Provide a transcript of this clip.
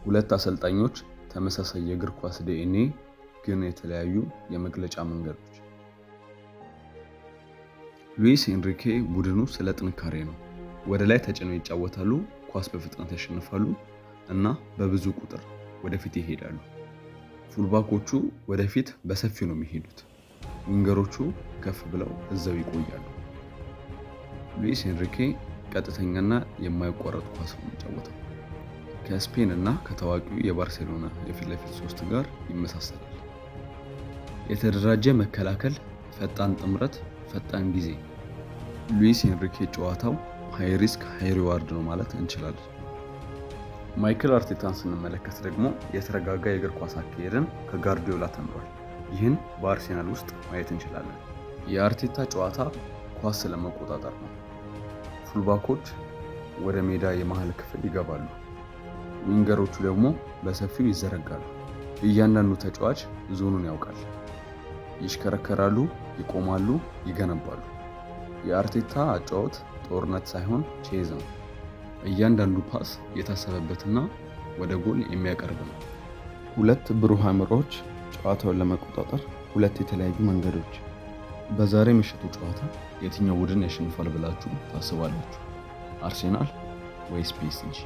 ሁለት አሰልጣኞች ተመሳሳይ የእግር ኳስ ዲኤንኤ ግን የተለያዩ የመግለጫ መንገዶች። ሉዊስ ኤንሪኬ ቡድኑ ስለ ጥንካሬ ነው። ወደ ላይ ተጭነው ይጫወታሉ፣ ኳስ በፍጥነት ያሸንፋሉ እና በብዙ ቁጥር ወደፊት ይሄዳሉ። ፉልባኮቹ ወደፊት በሰፊው ነው የሚሄዱት፣ ዊንገሮቹ ከፍ ብለው እዛው ይቆያሉ። ሉዊስ ኤንሪኬ ቀጥተኛና የማይቋረጥ ኳስ ነው የሚጫወተው። ከስፔን እና ከታዋቂው የባርሴሎና የፊት ለፊት ሶስት ጋር ይመሳሰላል። የተደራጀ መከላከል፣ ፈጣን ጥምረት፣ ፈጣን ጊዜ። ሉዊስ ኤንሪኬ ጨዋታው ሃይ ሪስክ ሃይ ሪዋርድ ነው ማለት እንችላለን። ማይክል አርቴታን ስንመለከት ደግሞ የተረጋጋ የእግር ኳስ አካሄድን ከጋርዲዮላ ተምሯል። ይህን በአርሴናል ውስጥ ማየት እንችላለን። የአርቴታ ጨዋታ ኳስ ስለመቆጣጠር ነው። ፉልባኮች ወደ ሜዳ የመሃል ክፍል ይገባሉ፣ ዊንገሮቹ ደግሞ በሰፊው ይዘረጋሉ። እያንዳንዱ ተጫዋች ዞኑን ያውቃል። ይሽከረከራሉ፣ ይቆማሉ፣ ይገነባሉ። የአርቴታ አጫወት ጦርነት ሳይሆን ቼዝ ነው። እያንዳንዱ ፓስ የታሰበበትና ወደ ጎል የሚያቀርብ ነው። ሁለት ብሩህ አእምሮዎች ጨዋታውን ለመቆጣጠር ሁለት የተለያዩ መንገዶች። በዛሬ ምሽቱ ጨዋታ የትኛው ቡድን ያሸንፋል ብላችሁ ታስባላችሁ? አርሴናል ወይስ ፒኤስጂ?